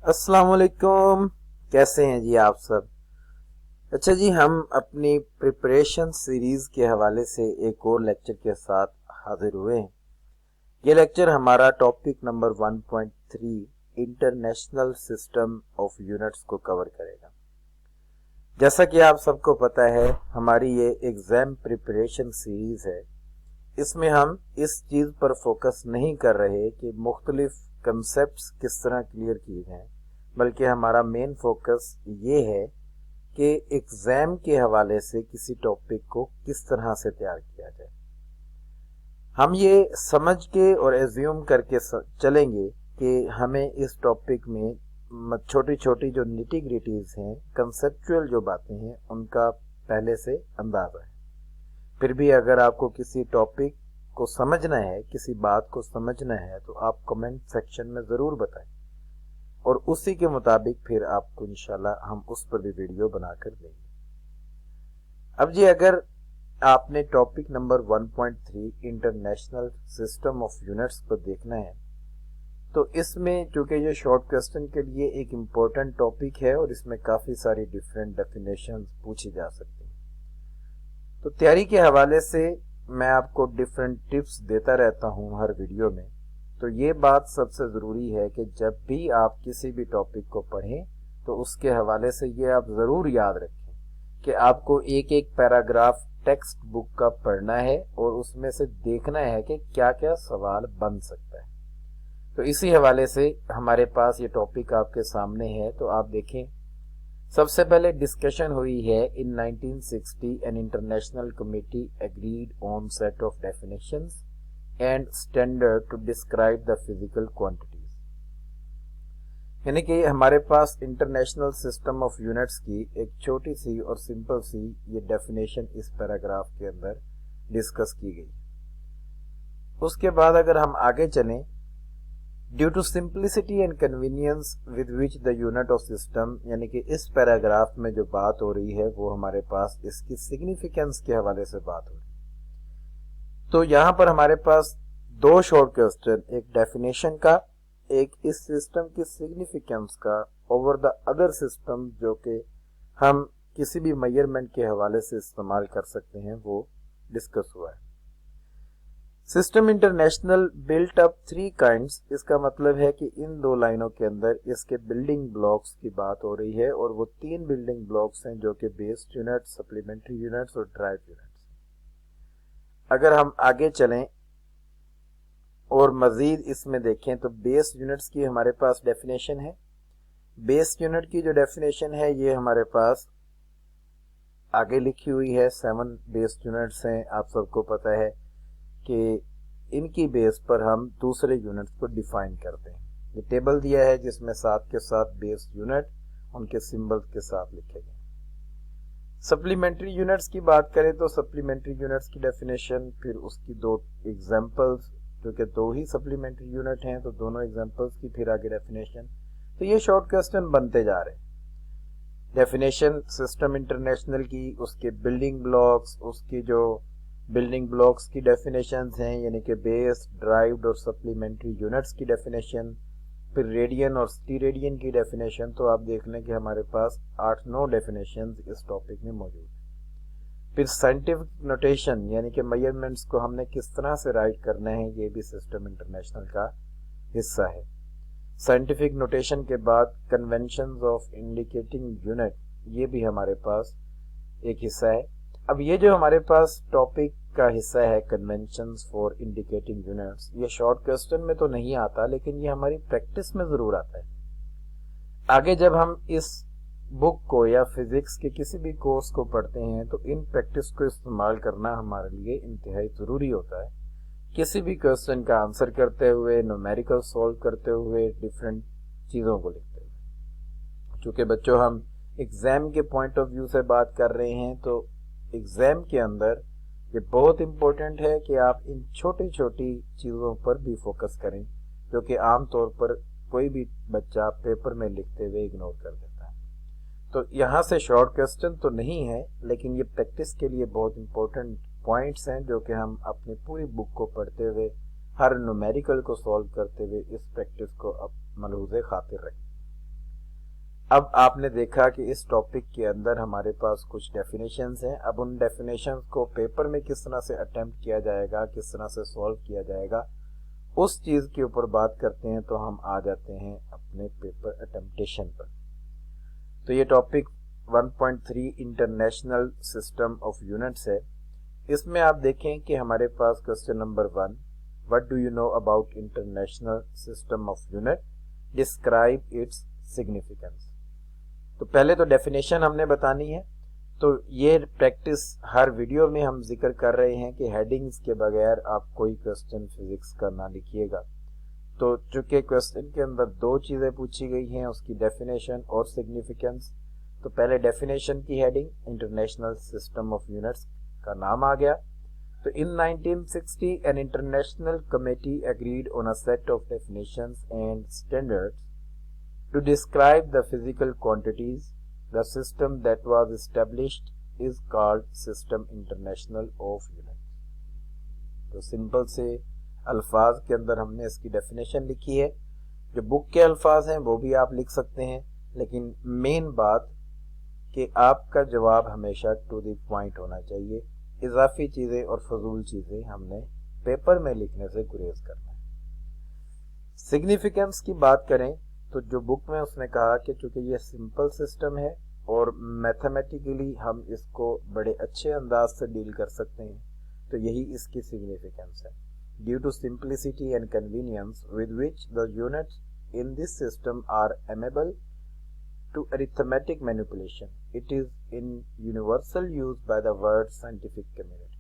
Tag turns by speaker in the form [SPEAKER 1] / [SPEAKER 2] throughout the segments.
[SPEAKER 1] अस्सलाम वालेकुम। कैसे हैं जी आप सब। अच्छा जी, हम अपनी प्रिपरेशन सीरीज के हवाले से एक और लेक्चर के साथ हाजिर हुए हैं। ये लेक्चर हमारा topic number 1.3 international system of units को कवर करेगा। जैसा कि आप सबको पता है, हमारी ये एग्जाम प्रिपरेशन सीरीज है। इसमें हम इस चीज पर फोकस नहीं कर रहे कि मुख्तलिफ कंसेप्ट्स किस तरह क्लियर किए जाएं, बल्कि हमारा मेन फोकस ये है कि एग्जाम के हवाले से किसी टॉपिक को किस तरह से तैयार किया जाए। हम ये समझ के और एज्यूम करके चलेंगे कि हमें इस टॉपिक में छोटी छोटी जो निटी ग्रिटीज हैं, कंसेप्चुअल जो बातें हैं, उनका पहले से अंदाजा है। फिर भी अगर आपको किसी टॉपिक को समझना है, किसी बात को समझना है, तो आप कमेंट सेक्शन में ज़रूर बताएं और उसी के मुताबिक फिर आपको इंशाल्लाह हम उस पर भी वीडियो बनाकर देंगे। अब जी, अगर आपने topic number 1.3 international system of units को देखना है, तो इसमें चूंकि ये शॉर्ट क्वेश्चन के लिए एक इम्पोर्टेंट टॉपिक है और इसमें काफ़ी सारी डिफरेंट डेफिनेशंस पूछी जा सकती हैं, तो तैयारी के हवाले से मैं आपको डिफरेंट टिप्स देता रहता हूं हर वीडियो में। तो ये बात सबसे ज़रूरी है कि जब भी आप किसी भी टॉपिक को पढ़ें तो उसके हवाले से ये आप ज़रूर याद रखें कि आपको एक एक पैराग्राफ टेक्स्ट बुक का पढ़ना है और उसमें से देखना है कि क्या क्या सवाल बन सकता है। तो इसी हवाले से हमारे पास ये टॉपिक आपके सामने है, तो आप देखें। सबसे पहले डिस्कशन हुई है in 1960 an international committee agreed on set of definitions and standard to describe the physical quantities. यानी कि हमारे पास इंटरनेशनल सिस्टम ऑफ यूनिट्स की एक छोटी सी और सिंपल सी ये डेफिनेशन इस पैराग्राफ के अंदर डिस्कस की गई। उसके बाद अगर हम आगे चलें, due to simplicity and convenience with which the unit of system, यानी कि इस पैराग्राफ में जो बात हो रही है वो हमारे पास इसकी सिग्निफिकेंस के हवाले से बात हो रही है। तो यहां पर हमारे पास दो शॉर्ट क्वेश्चन, एक डेफिनेशन का, एक इस सिस्टम की सिग्निफिकेंस का ओवर द अदर सिस्टम, जो कि हम किसी भी मेजरमेंट के हवाले से इस्तेमाल कर सकते हैं, वो डिस्कस हुआ है। System international built up three kinds, इसका मतलब है कि इन दो लाइनों के अंदर इसके बिल्डिंग ब्लॉक्स की बात हो रही है, और वो तीन बिल्डिंग ब्लॉक्स हैं जो कि बेस्ड यूनिट, सप्लीमेंट्री यूनिट्स और ड्राइव यूनिट्स। अगर हम आगे चलें और मजीद इसमें देखें तो बेस यूनिट्स की हमारे पास डेफिनेशन है। बेस यूनिट की जो डेफिनेशन है ये हमारे पास आगे लिखी हुई है। 7 बेस यूनिट्स हैं। आप सबको पता है कि इनकी बेस पर हम दूसरे यूनिट्स को डिफाइन करते हैं। ये टेबल दिया है जिसमें साथ के साथ बेस यूनिट उनके सिंबल के साथ लिखे गए। सप्लीमेंट्री यूनिट्स की बात करें तो सप्लीमेंट्री यूनिट्स की डेफिनेशन, फिर उसकी दो एग्जांपल्स, क्योंकि दो ही सप्लीमेंट्री यूनिट हैं तो दोनों एग्जांपल्स की फिर आगे डेफिनेशन। तो ये शॉर्ट क्वेश्चन बनते जा रहे हैं। डेफिनेशन सिस्टम इंटरनेशनल की, उसके बिल्डिंग ब्लॉक्स, उसकी जो बिल्डिंग ब्लॉक्स की डेफिनेशंस हैं, यानी कि बेस, ड्राइव्ड और सप्लीमेंट्री यूनिट्स की डेफिनेशन, फिर रेडियन और स्टीरेडियन की डेफिनेशन। तो आप देख लें कि हमारे पास 8-9 डेफिनेशंस इस टॉपिक में मौजूद है। फिर साइंटिफिक नोटेशन, यानी कि मेजरमेंट्स को हमने किस तरह से राइट करना है, ये भी सिस्टम इंटरनेशनल का हिस्सा है। साइंटिफिक नोटेशन के बाद कन्वेंशंस ऑफ इंडिकेटिंग यूनिट, ये भी हमारे पास एक हिस्सा है। अब ये जो हमारे पास टॉपिक का हिस्सा है, कन्वेंशंस फॉर इंडिकेटिंग यूनिट्स, ये शॉर्ट क्वेश्चन में तो नहीं आता, लेकिन ये हमारी प्रैक्टिस में जरूर आता है। आगे जब हम इस बुक को या फिजिक्स के किसी भी कोर्स को पढ़ते हैं तो इन प्रैक्टिस को इस्तेमाल करना हमारे लिए इंतहाई जरूरी होता है। किसी भी क्वेश्चन का आंसर करते हुए, न्यूमेरिकल सॉल्व करते हुए, डिफरेंट चीज़ों को लिखते हुए। चूंकि बच्चों हम एग्जाम के पॉइंट ऑफ व्यू से बात कर रहे हैं, तो एग्जाम के अंदर ये बहुत इम्पोर्टेंट है कि आप इन छोटी छोटी चीज़ों पर भी फोकस करें, जो कि आमतौर पर कोई भी बच्चा पेपर में लिखते हुए इग्नोर कर देता है। तो यहाँ से शॉर्ट क्वेश्चन तो नहीं है, लेकिन ये प्रैक्टिस के लिए बहुत इम्पोर्टेंट पॉइंट्स हैं, जो कि हम अपनी पूरी बुक को पढ़ते हुए, हर न्यूमेरिकल को सॉल्व करते हुए इस प्रैक्टिस को अब मलहूज़े खातिर रखें। अब आपने देखा कि इस टॉपिक के अंदर हमारे पास कुछ डेफिनेशंस हैं। अब उन डेफिनेशंस को पेपर में किस तरह से अटेम्प्ट किया जाएगा, किस तरह से सॉल्व किया जाएगा, उस चीज के ऊपर बात करते हैं। तो हम आ जाते हैं अपने पेपर अटेम्प्टेशन पर। तो ये topic 1.3 international system of units है। इसमें आप देखें कि हमारे पास question number 1, what do you know about international system of unit, describe its significance. तो पहले तो डेफिनेशन हमने बतानी है। तो ये प्रैक्टिस हर वीडियो में हम जिक्र कर रहे हैं कि हेडिंग्स के बगैर आप कोई क्वेश्चन फिजिक्स का ना लिखिएगा। तो चूंकि क्वेश्चन के अंदर दो चीजें पूछी गई हैं, उसकी डेफिनेशन और सिग्निफिकेंस। तो पहले डेफिनेशन की heading international system of units का नाम आ गया। तो इन 1960 an international committee agreed on a set of definitions and standards to describe the physical quantities. The system that was established is called System International of Units. तो simple से अल्फाज के अंदर हमने इसकी डेफिनेशन लिखी है। जो बुक के अल्फाज हैं वो भी आप लिख सकते हैं, लेकिन मेन बात कि आपका जवाब हमेशा टू द पॉइंट होना चाहिए। इजाफी चीजें और फजूल चीजें हमने पेपर में लिखने से गुरेज करना है। सिग्निफिकेंस की बात करें तो जो बुक में उसने कहा कि चूंकि ये सिंपल सिस्टम है और मैथमेटिकली हम इसको बड़े अच्छे अंदाज से डील कर सकते हैं, तो यही इसकी सिग्निफिकेंस है। Due to simplicity and convenience with which the units in this system are amenable to arithmetic manipulation, it is in universal use by the world scientific community.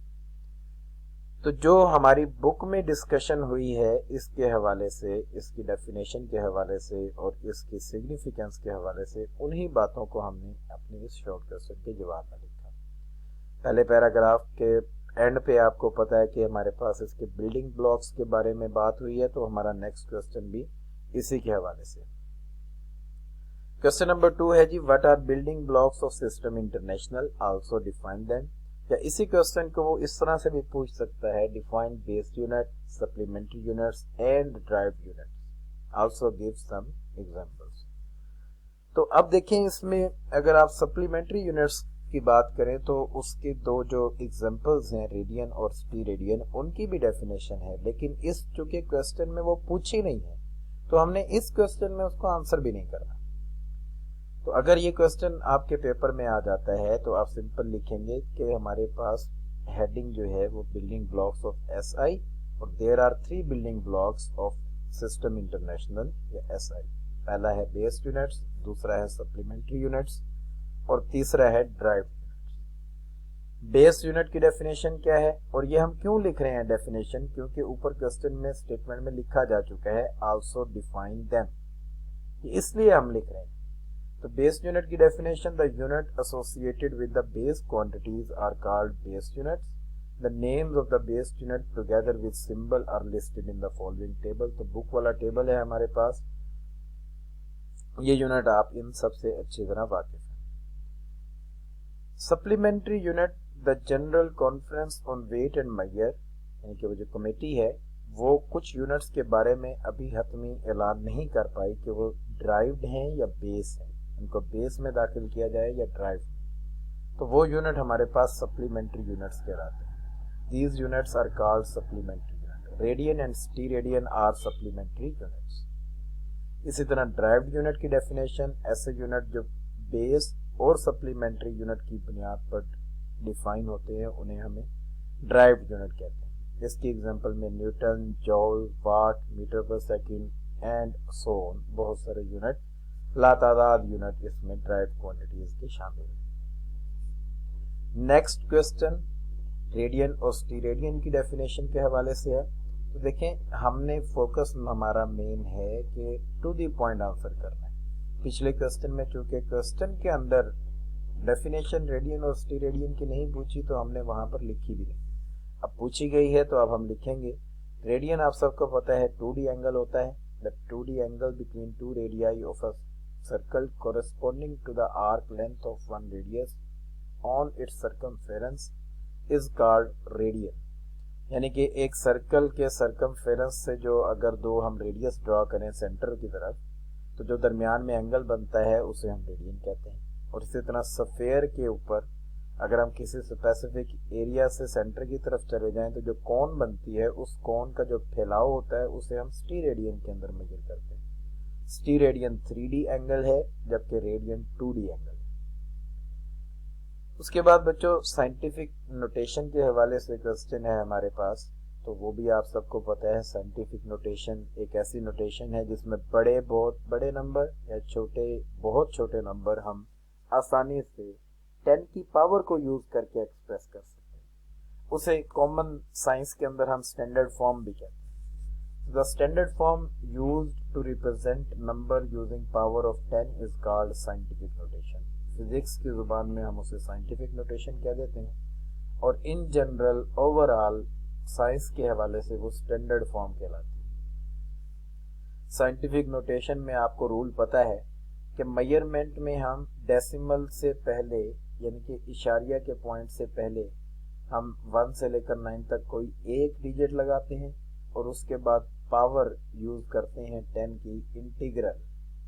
[SPEAKER 1] तो जो हमारी बुक में डिस्कशन हुई है इसके हवाले से, इसकी डेफिनेशन के हवाले से और इसकी सिग्निफिकेंस के हवाले से, उन्हीं बातों को हमने अपने इस शॉर्ट क्वेश्चन के जवाब में लिखा। पहले पैराग्राफ के एंड पे आपको पता है कि हमारे पास इसके बिल्डिंग ब्लॉक्स के बारे में बात हुई है, तो हमारा नेक्स्ट क्वेश्चन भी इसी के हवाले से। क्वेश्चन नंबर 2 है जी, what are building blocks of system international, also define them. या इसी क्वेश्चन को वो इस तरह से भी पूछ सकता है, define base unit, supplementary units and derived units, also give some examples. तो अब देखें इसमें अगर आप सप्लीमेंट्री यूनिट्स की बात करें तो उसके दो जो एग्जांपल्स हैं, रेडियन और स्टीरेडियन, उनकी भी डेफिनेशन है, लेकिन इस चूंकि क्वेश्चन में वो पूछी नहीं है तो हमने इस क्वेश्चन में उसको आंसर भी नहीं करना। तो अगर ये क्वेश्चन आपके पेपर में आ जाता है तो आप सिंपल लिखेंगे कि हमारे पास हेडिंग जो है वो बिल्डिंग ब्लॉक्स ऑफ एसआई, और there are 3 building blocks of system international या एसआई। पहला है बेस यूनिट्स, दूसरा है सप्लीमेंट्री यूनिट्स और तीसरा है ड्राइव्ड यूनिट्स। बेस यूनिट की डेफिनेशन क्या है, और ये हम क्यों लिख रहे हैं डेफिनेशन, क्योंकि ऊपर क्वेश्चन में स्टेटमेंट में लिखा जा चुका है आल्सो डिफाइन देम, इसलिए हम लिख रहे हैं। तो बेस यूनिट की definition, the unit associated with the base quantities are called base units. The names of the base unit together with symbol are listed in the following table. तो book वाला table है हमारे पास, ये unit आप इन सबसे अच्छी तरह वाकिफ हैं। Supplementary unit, the general conference on weight and measure, यानी कि वो जो कमेटी है वो कुछ यूनिट्स के बारे में अभी हतमी ऐलान नहीं कर पाई कि वो ड्राइव्ड हैं या बेस हैं, उनको बेस में दाखिल किया जाए या ड्राइव में। तो वो यूनिट हमारे पास सप्लीमेंट्री यूनिट्स कहलाते हैं। These units are called supplementary unit. Radian and steradian are supplementary units. इसी तरह ड्राइव्ड यूनिट की डेफिनेशन, ऐसे यूनिट जो बेस और सप्लीमेंट्री यूनिट की बुनियाद पर डिफाइन होते हैं उन्हें हमें ड्राइव्ड यूनिट कहते हैं। इसकी एग्जांपल में न्यूटन, जॉल, वाट, मीटर पर सेकंड एंड सो ऑन, बहुत सारे यूनिट, लातादाद यूनिट इसमें ड्राइव क्वांटिटीज के शामिल हैं। नेक्स्ट क्वेश्चन रेडियन और स्टीरेडियन की डेफिनेशन के हवाले से है। तो देखें हमने फोकस हमारा मेन है कि टू द पॉइंट आंसर करना है। पिछले क्वेश्चन में चूंकि क्वेश्चन के अंदर डेफिनेशन रेडियन और स्टीरेडियन की नहीं पूछी तो हमने वहां पर लिखी भी नहीं, अब पूछी गई है तो अब हम लिखेंगे। रेडियन आप सबको पता है 2D एंगल होता है, the 2D angle between 2 radii of a circle corresponding to the arc length of one radius on its circumference is called radian। यानी कि एक सर्कल के सर्कमफेरेंस से जो अगर दो हम रेडियस ड्रॉ करें सेंटर की तरफ, तो जो दरमियान में एंगल बनता है उसे हम रेडियन कहते हैं। और इसी तरह सफ़ेयर के ऊपर अगर हम किसी स्पेसिफिक एरिया से सेंटर की तरफ चले जाएं तो जो कोन बनती है उस कोन का जो फैलाव होता है उसे हम स्टीरेडियन के अंदर मेजर करते हैं। स्टीरेडियन 3D एंगल है जबकि रेडियन 2D एंगल है। उसके बाद बच्चों साइंटिफिक नोटेशन के हवाले से क्वेश्चन है हमारे पास, तो वो भी आप सबको पता है। साइंटिफिक नोटेशन एक ऐसी नोटेशन है जिसमें बड़े बहुत बड़े नंबर या छोटे बहुत छोटे नंबर हम आसानी से 10 की पावर को यूज करके एक्सप्रेस कर सकते हैं। उसे कॉमन साइंस के अंदर हम स्टैंडर्ड फॉर्म भी कहते हैं। The standard form used to represent number using power of 10 is called scientific notation. Physics की जुबान में हम उसे साइंटिफिक नोटेशन कह देते हैं और इन जनरल ओवरऑल साइंस के हवाले से वो स्टैंडर्ड फॉर्म कहलाती है। साइंटिफिक नोटेशन में आपको रूल पता है कि मेजरमेंट में हम डेसिमल से पहले यानी कि इशारिया के पॉइंट से पहले हम 1 से लेकर 9 तक कोई एक डिजिट लगाते हैं और उसके बाद पावर यूज करते हैं 10 की इंटीग्रल,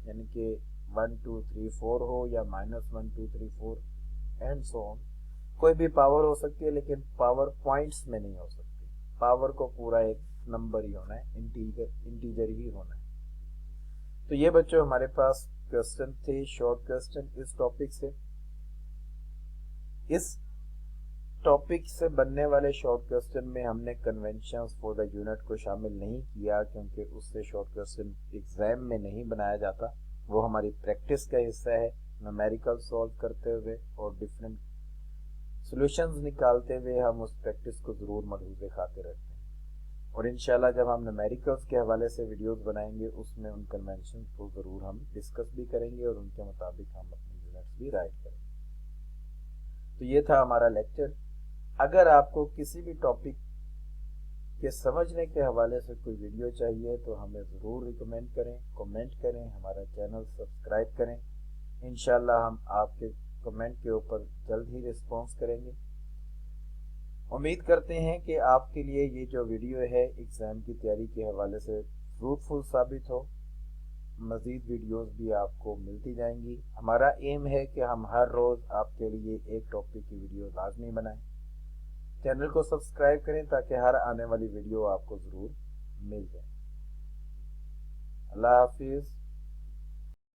[SPEAKER 1] यानी कि 1 2 3 4 हो या -1 2 3 4 एंड सो ऑन। कोई भी पावर हो सकती है लेकिन पावर पॉइंट्स में नहीं हो सकती। पावर को पूरा एक नंबर ही होना है, इंटीजर ही होना है। तो ये बच्चों हमारे पास क्वेश्चन थे, शॉर्ट क्वेश्चन इस टॉपिक से। इस टॉपिक से बनने वाले शॉर्ट क्वेश्चन में हमने कन्वेंशंस फॉर द यूनिट को शामिल नहीं किया क्योंकि उससे शॉर्ट क्वेश्चन एग्जाम में नहीं बनाया जाता। वो हमारी प्रैक्टिस का हिस्सा है, न्यूमेरिकल सॉल्व करते हुए और डिफरेंट सॉल्यूशंस निकालते हुए हम उस प्रैक्टिस को ज़रूर मलहूज़े खाते रहते हैं। और इंशाल्लाह जब हम न्यूमेरिकल्स के हवाले से वीडियोस बनाएंगे उसमें उन कन्वेंशन को ज़रूर हम डिस्कस भी करेंगे और उनके मुताबिक हम अपनी यूनिट्स भी राइट करेंगे। तो ये था हमारा लेक्चर। अगर आपको किसी भी टॉपिक के समझने के हवाले से कोई वीडियो चाहिए तो हमें ज़रूर रिकमेंड करें, कमेंट करें, हमारा चैनल सब्सक्राइब करें। इंशाल्लाह हम आपके कमेंट के ऊपर जल्द ही रिस्पॉन्स करेंगे। उम्मीद करते हैं कि आपके लिए ये जो वीडियो है एग्ज़ाम की तैयारी के हवाले से फ्रूटफुल साबित हो। मज़ीद वीडियोस भी आपको मिलती जाएंगी। हमारा एम है कि हम हर रोज़ आपके लिए एक टॉपिक की वीडियो लाजमी बनाएं। चैनल को सब्सक्राइब करें ताकि हर आने वाली वीडियो आपको ज़रूर मिल जाए। अल्लाह हाफिज़।